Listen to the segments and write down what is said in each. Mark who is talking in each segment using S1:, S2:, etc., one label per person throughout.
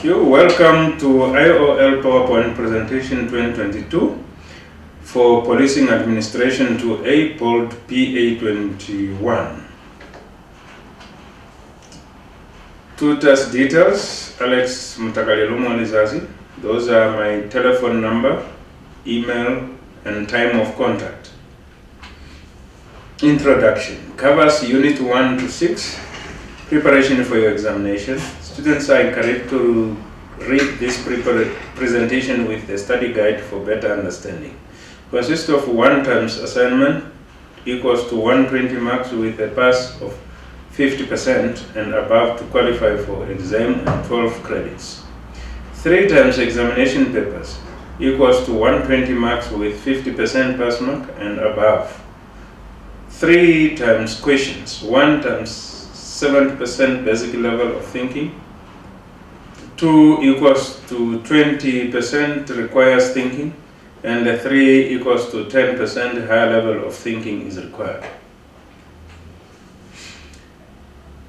S1: Thank you. Welcome to IOL PowerPoint presentation 2022 for Policing Administration to April PA21. Tutor's details, Alex Mutakalumo Lizazi. Those are my telephone number, email, and time of contact. Introduction covers Unit 1 to 6, preparation for your examination. Students are encouraged to read this presentation with a study guide for better understanding. Consists of 1 times assignment equals to 120 marks with a pass of 50% and above to qualify for exam and 12 credits. 3 times examination papers equals to 120 marks with 50% pass mark and above. 3 times questions, 1 times 70% basic level of thinking. 2 equals to 20% requires thinking, and 3 equals to 10% higher level of thinking is required.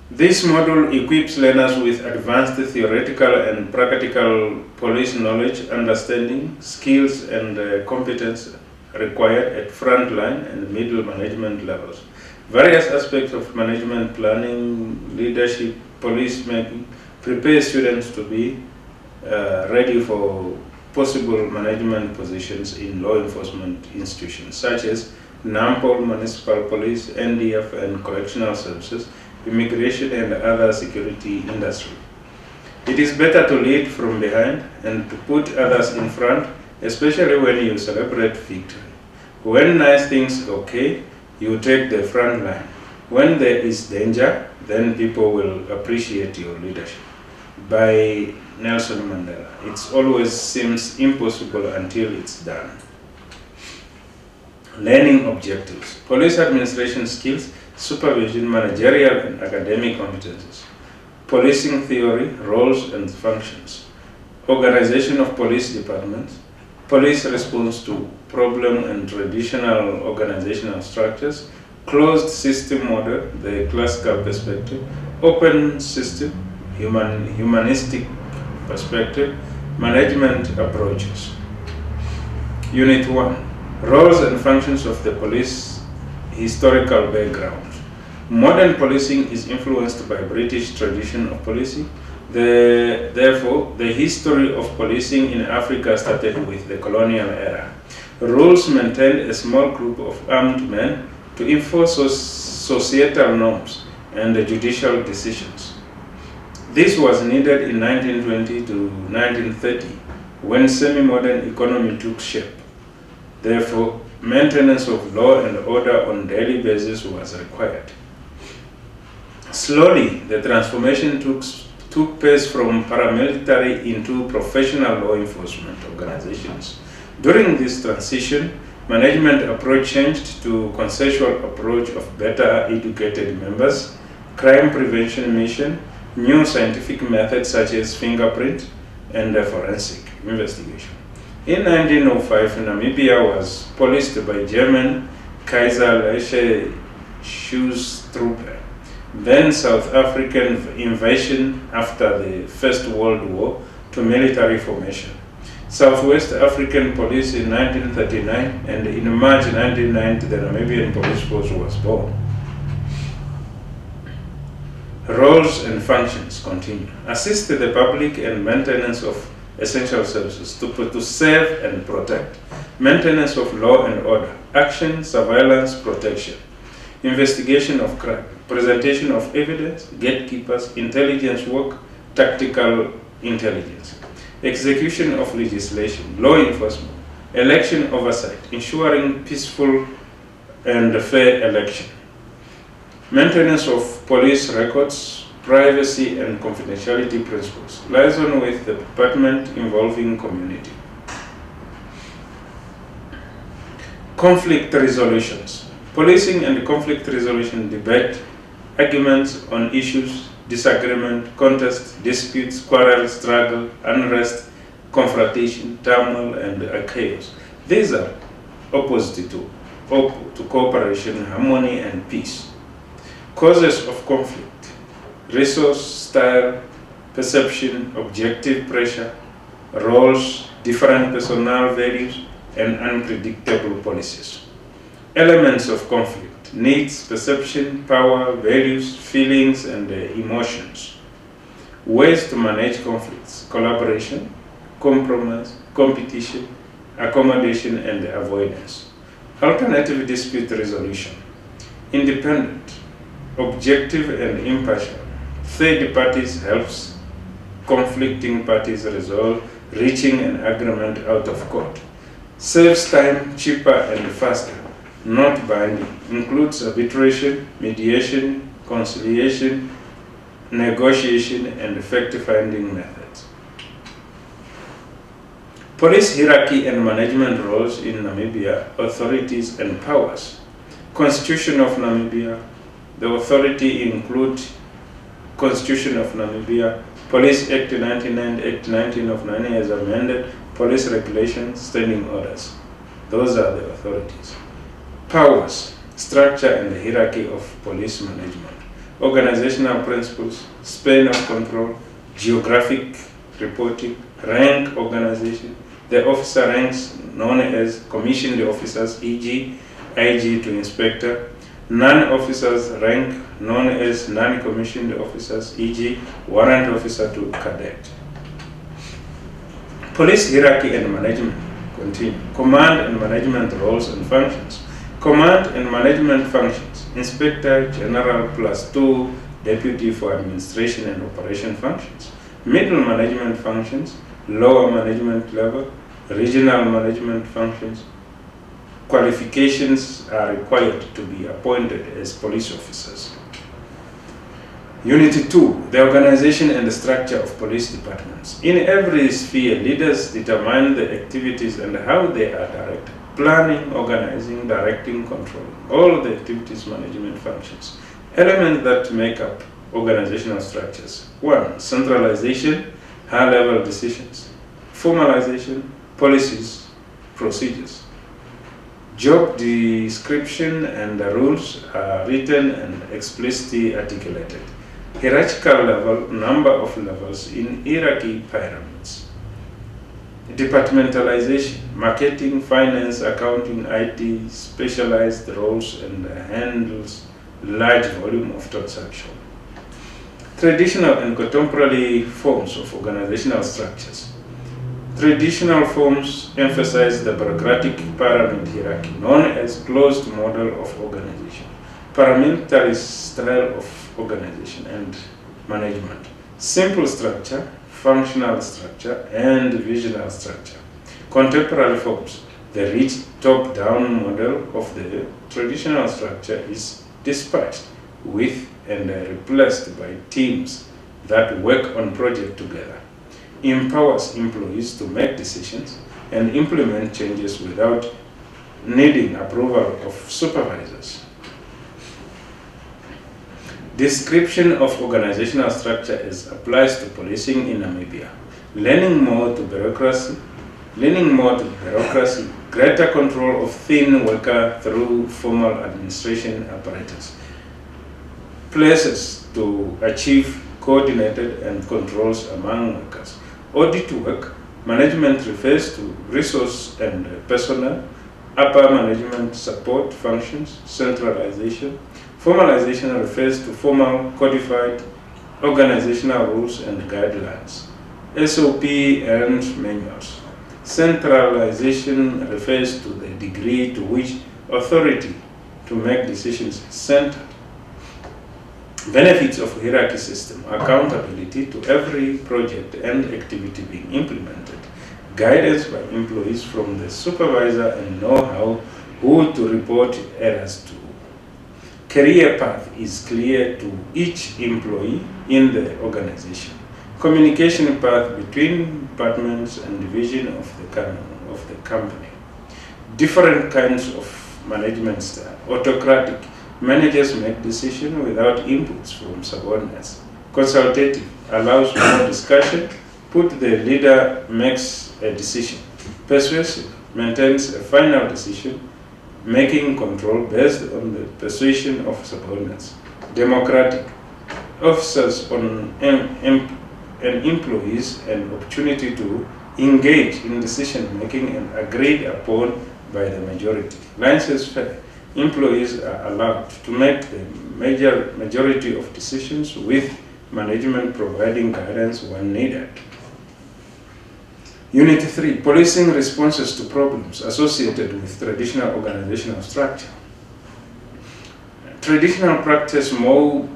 S1: This module equips learners with advanced theoretical and practical police knowledge, understanding, skills, and competence required at frontline and middle management levels. Various aspects of management planning, leadership, police making prepare students to be ready for possible management positions in law enforcement institutions such as NAMPOL, Municipal Police, NDF and Correctional Services, immigration and other security industry. It is better to lead from behind and to put others in front, especially when you celebrate victory. When nice things are okay, you take the front line. When there is danger, then people will appreciate your leadership. By Nelson Mandela. It always seems impossible until it's done. Learning objectives. Police administration skills, supervision, managerial and academic competencies. Policing theory, roles and functions. Organization of police departments. Police response to problem and traditional organizational structures. Closed system model, the classical perspective. Open system, humanistic perspective, management approaches. Unit 1, roles and functions of the police, historical background. Modern policing is influenced by British tradition of policing. Therefore, the history of policing in Africa started with the colonial era. Rules maintained a small group of armed men to enforce societal norms and judicial decisions. This was needed in 1920 to 1930 when semi-modern economy took shape. Therefore, maintenance of law and order on a daily basis was required. Slowly, the transformation took place from paramilitary into professional law enforcement organizations. During this transition, management approach changed to consensual approach of better educated members, crime prevention mission, new scientific methods such as fingerprint and forensic investigation. In 1905, Namibia was policed by German Kaiser Lashe Schutztruppe. Then South African invasion after the First World War to military formation. Southwest African Police in 1939, and in March 1990 the Namibian Police Force was born. Roles and functions continue. Assist the public and maintenance of essential services to serve and protect. Maintenance of law and order. Action, surveillance, protection. Investigation of crime. Presentation of evidence, gatekeepers, intelligence work, tactical intelligence. Execution of legislation, law enforcement. Election oversight, ensuring peaceful and fair election. Maintenance of police records, privacy and confidentiality principles. Liaison with the department involving community. Conflict resolutions. Policing and conflict resolution debate, arguments on issues, disagreement, contest, disputes, quarrel, struggle, unrest, confrontation, turmoil, and chaos. These are opposite to cooperation, harmony, and peace. Causes of conflict, resource, style, perception, objective pressure, roles, different personal values, and unpredictable policies. Elements of conflict: needs, perception, power, values, feelings, and emotions. Ways to manage conflicts: collaboration, compromise, competition, accommodation, and avoidance. Alternative dispute resolution: independent, objective, and impartial. Third parties helps conflicting parties resolve, reaching an agreement out of court. Saves time, cheaper, and faster. Not binding. Includes arbitration, mediation, conciliation, negotiation, and fact-finding methods. Police hierarchy and management roles in Namibia, authorities and powers. Constitution of Namibia. The authority include Constitution of Namibia, Police Act 1990, Act 19 of 90 as amended, police regulations, standing orders. Those are the authorities. Powers, structure and the hierarchy of police management. Organizational principles, span of control, geographic reporting, rank organization. The officer ranks known as commissioned officers, e.g. IG to inspector. Non-officers rank known as non-commissioned officers, e.g. warrant officer to cadet. Police hierarchy and management. Continue. Command and management roles and functions. Command and management functions. Inspector General +2 deputy for administration and operation functions. Middle management functions. Lower management level. Regional management functions. Qualifications are required to be appointed as police officers. Unit 2, the organization and the structure of police departments. In every sphere, leaders determine the activities and how they are directed. Planning, organizing, directing, controlling. All the activities management functions. Elements that make up organizational structures. 1. Centralization, high-level decisions. Formalization, policies, procedures. Job description and the rules are written and explicitly articulated. Hierarchical level, number of levels in hierarchy pyramids. Departmentalization, marketing, finance, accounting, IT, specialized roles and handles large volume of transaction. Traditional and contemporary forms of organizational structures. Traditional forms emphasize the bureaucratic pyramid hierarchy, known as closed model of organization, paramilitary style of organization and management, simple structure, functional structure, and divisional structure. Contemporary forms, the rich top-down model of the traditional structure is dispatched with and replaced by teams that work on projects together. Empowers employees to make decisions and implement changes without needing approval of supervisors. Description of organizational structure as applies to policing in Namibia. Leaning more to bureaucracy, greater control of thin worker through formal administration apparatus. Places to achieve coordinated and controls among workers. Audit work, management refers to resource and personnel, upper management support functions, centralization. Formalization refers to formal, codified organizational rules and guidelines, SOP and manuals. Centralization refers to the degree to which authority to make decisions is centered. Benefits of hierarchy system: accountability to every project and activity being implemented, guidance by employees from the supervisor and know-how who to report errors to. Career path is clear to each employee in the organization. Communication path between departments and division of the company. Different kinds of management style. Autocratic. Managers make decisions without inputs from subordinates. Consultative allows more discussion, the leader makes a decision. Persuasive maintains a final decision, making control based on the persuasion of subordinates. Democratic officers on and employees an opportunity to engage in decision making and agreed upon by the majority. Laissez-faire. Employees are allowed to make the majority of decisions, with management providing guidance when needed. Unit 3. Policing responses to problems associated with traditional organizational structure. Traditional practice more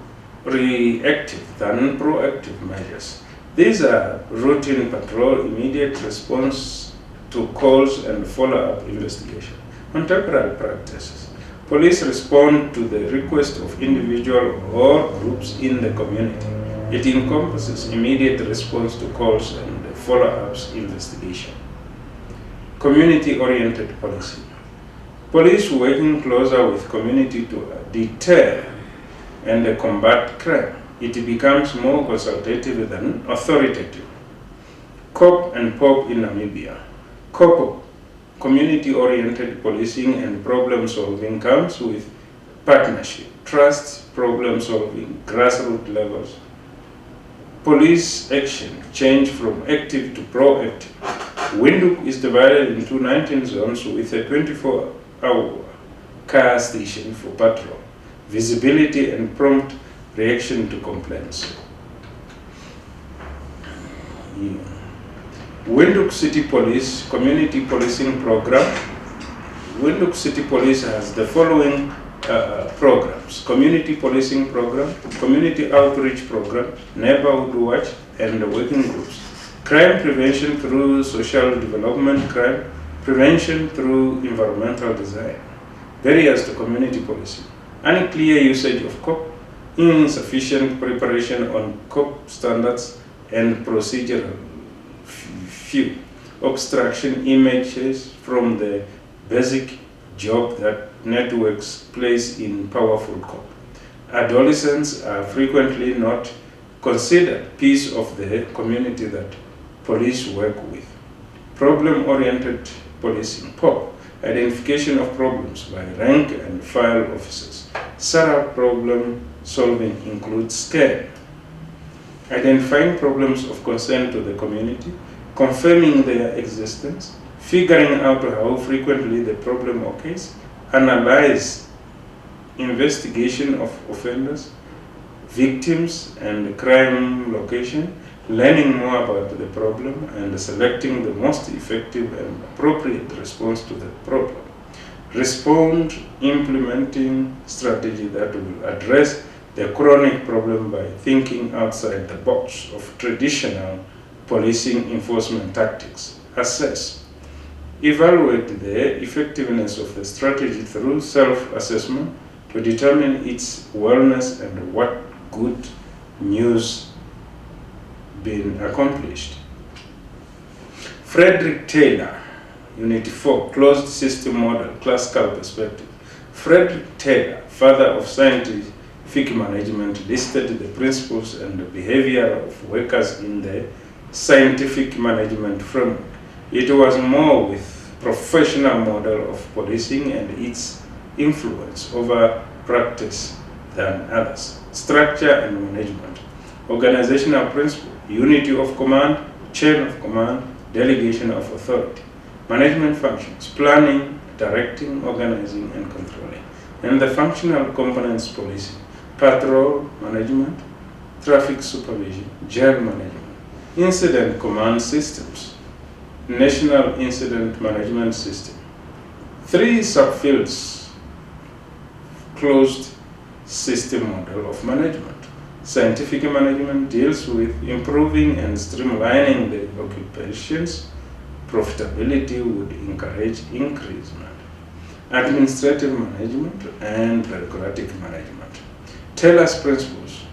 S1: reactive than proactive measures. These are routine patrol, immediate response to calls, and follow-up investigation. Contemporary practices. Police respond to the request of individual or groups in the community. It encompasses immediate response to calls and follow-ups investigation. Community-oriented policing. Police working closer with community to deter and combat crime. It becomes more consultative than authoritative. COP and POP in Namibia. COP, community-oriented policing and problem-solving, comes with partnership, trust, problem-solving, grassroots levels. Police action change from active to proactive. Windhoek is divided into 19 zones with a 24-hour car station for patrol, visibility, and prompt reaction to complaints. Windhoek City Police Community Policing Program. Windhoek City Police has the following programs: Community Policing Program, Community Outreach Program, Neighborhood Watch, and working groups. Crime prevention through social development, crime prevention through environmental design. Barriers to community policing: unclear usage of COP, insufficient preparation on COP standards and procedural few, obstruction images from the basic job that networks place in powerful COP. Adolescents are frequently not considered piece of the community that police work with. Problem-oriented policing, POP, identification of problems by rank and file officers. SARA problem solving includes SCAN, identifying problems of concern to the community, confirming their existence, figuring out how frequently the problem occurs, analyze investigation of offenders, victims, and crime location, learning more about the problem, and selecting the most effective and appropriate response to the problem. Respond, implementing strategy that will address the chronic problem by thinking outside the box of traditional policing enforcement tactics. Assess. Evaluate the effectiveness of the strategy through self-assessment to determine its wellness and what good news been accomplished. Frederick Taylor, Unit 4, Closed System Model, Classical Perspective. Frederick Taylor, father of scientific management, listed the principles and the behavior of workers in the scientific management framework. It was more with professional model of policing and its influence over practice than others. Structure and management. Organizational principle, unity of command, chain of command, delegation of authority. Management functions, planning, directing, organizing, and controlling. And the functional components policing, patrol management, traffic supervision, jail management. Incident command systems, national incident management system. 3 subfields, closed system model of management. Scientific management deals with improving and streamlining the occupations. Profitability would encourage increasement. Administrative management and bureaucratic management. Taylor's principles.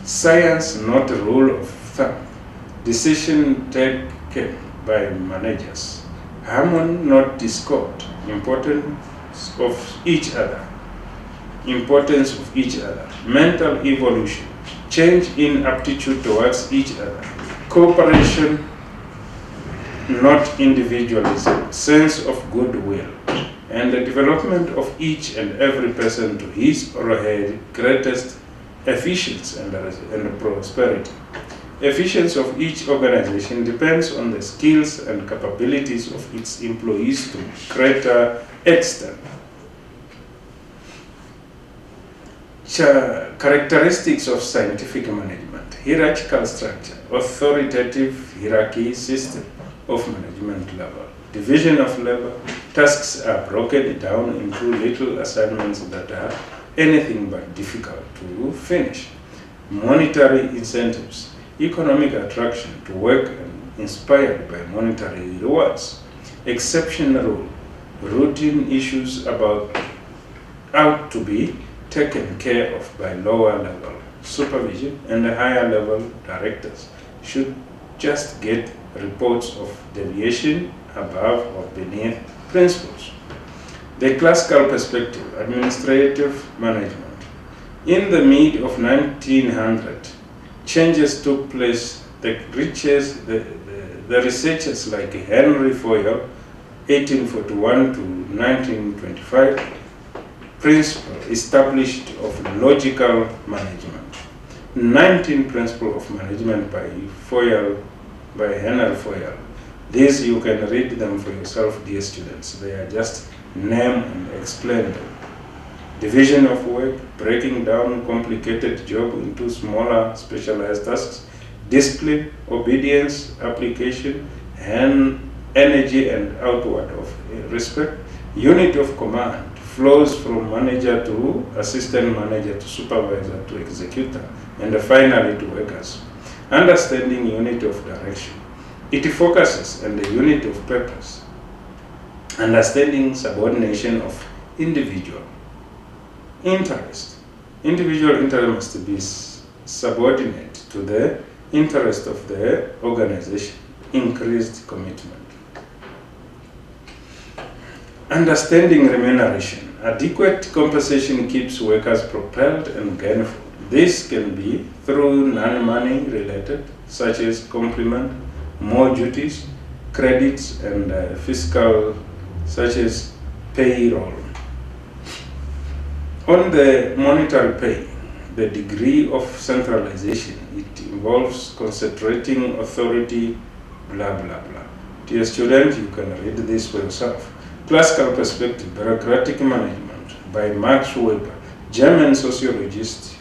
S1: Science, not a rule of thumb. Decision taken by managers. Harmony, not discord. Importance of each other. Mental evolution. Change in aptitude towards each other. Cooperation, not individualism. Sense of goodwill. And the development of each and every person to his or her greatest efficiency and prosperity. Efficiency of each organization depends on the skills and capabilities of its employees to greater extent. Characteristics of scientific management: hierarchical structure, authoritative hierarchy system of management level, division of labor, tasks are broken down into little assignments that are anything but difficult to finish. Monetary incentives, economic attraction to work and inspired by monetary rewards. Exception rule, routine issues ought to be taken care of by lower level supervision, and the higher level directors should just get reports of deviation above or beneath principles. The classical perspective, administrative management. In the mid of 1900, changes took place. The researchers like Henry Foyle, 1841 to 1925, principle established of logical management. 19 principles of management by Henry Foyle. These you can read them for yourself, dear students. They are just name and explain them. Division of work, breaking down complicated job into smaller specialized tasks, discipline, obedience, application, and energy and outward of respect, unit of command, flows from manager to assistant manager to supervisor to executor, and finally to workers. Understanding unit of direction. It focuses on the unit of purpose. Understanding subordination of individual interest. Individual interest must be subordinate to the interest of the organization. Increased commitment. Understanding remuneration. Adequate compensation keeps workers propelled and gainful. This can be through non-money related, such as complement, more duties, credits, and fiscal, such as payroll. On the monetary pay, the degree of centralization, it involves concentrating authority, blah, blah, blah. Dear student, you can read this for yourself. Classical perspective, bureaucratic management by Max Weber, German sociologist,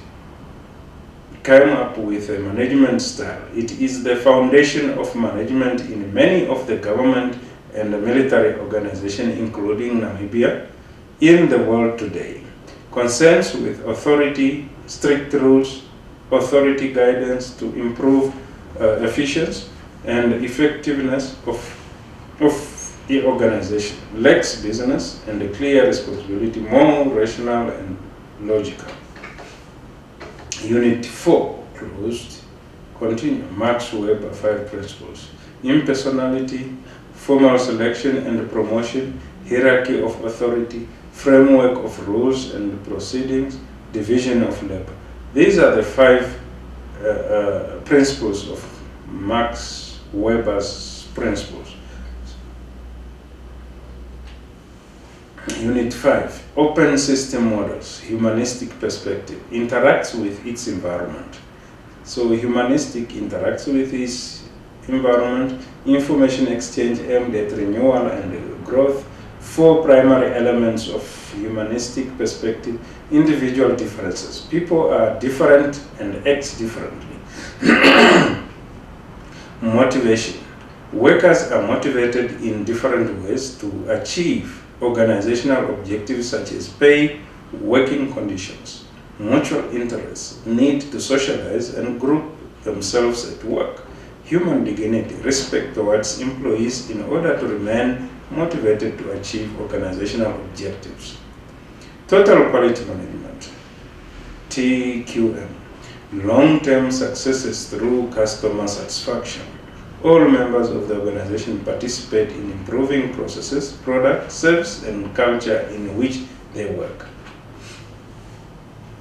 S1: came up with a management style. It is the foundation of management in many of the government and the military organizations, including Namibia, in the world today. Concerns with authority, strict rules, authority guidance to improve efficiency and effectiveness of the organization, lacks business and a clear responsibility, more rational and logical. Unit 4, closed. Continue. Max Weber, 5 principles. Impersonality, formal selection and promotion, hierarchy of authority, framework of rules and proceedings, division of labor. These are the 5 principles of Max Weber's principles. Unit 5, open system models, humanistic perspective, interacts with its environment. So humanistic interacts with its environment, information exchange aimed at renewal and growth, 4 primary elements of humanistic perspective, individual differences. People are different and act differently. Motivation. Workers are motivated in different ways to achieve organizational objectives such as pay, working conditions, mutual interests, need to socialize and group themselves at work, human dignity, respect towards employees in order to remain motivated to achieve organizational objectives. Total quality management, TQM, long-term successes through customer satisfaction. All members of the organization participate in improving processes, products, service, and culture in which they work.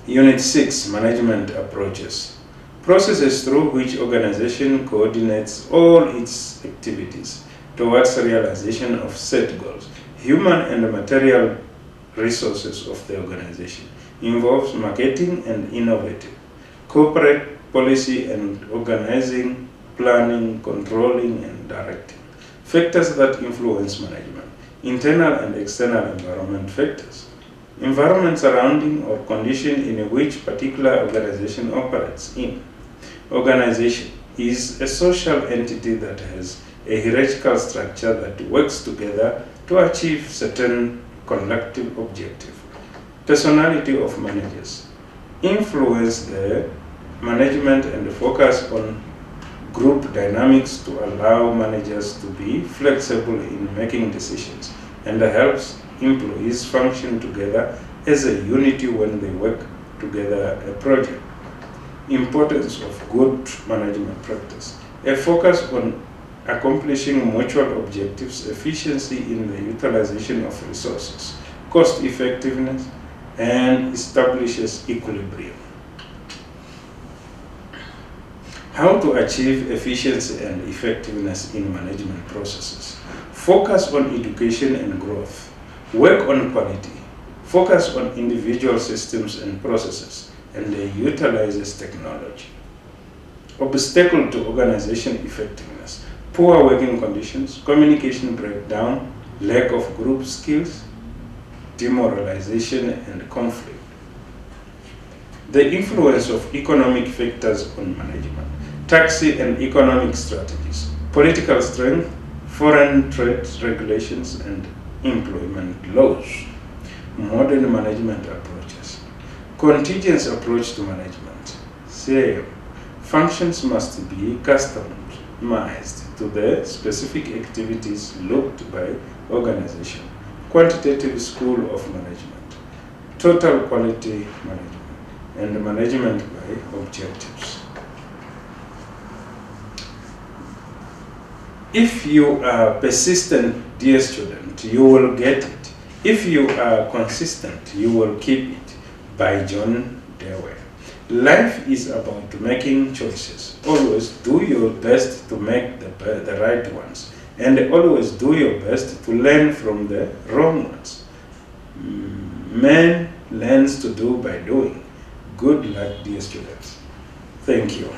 S1: Unit 6, management approaches. Processes through which organization coordinates all its activities towards the realization of set goals. Human and material resources of the organization involves marketing and innovative, corporate policy and organizing, planning, controlling, and directing. Factors that influence management: internal and external environment factors. Environment surrounding or condition in which particular organization operates in. Organization is a social entity that has a hierarchical structure that works together to achieve certain collective objective. Personality of managers influence the management and focus on group dynamics to allow managers to be flexible in making decisions and helps employees function together as a unity when they work together a project. Importance of good management practice. A focus on accomplishing mutual objectives, efficiency in the utilization of resources, cost effectiveness, and establishes equilibrium. How to achieve efficiency and effectiveness in management processes. Focus on education and growth. Work on quality. Focus on individual systems and processes, and utilizes technology. Obstacle to organization effectiveness. Poor working conditions, communication breakdown, lack of group skills, demoralization, and conflict. The influence of economic factors on management. Taxi and economic strategies, political strength, foreign trade regulations, and employment laws. Modern management approaches. Contingent approach to management. CAM. Functions must be customized to the specific activities looked by organization. Quantitative school of management. Total quality management and management by objectives. If you are persistent, dear student, you will get it. If you are consistent, you will keep it. By John Dewey. Life is about making choices. Always do your best to make the right ones, and always do your best to learn from the wrong ones. Man learns to do by doing. Good luck, dear students. Thank you.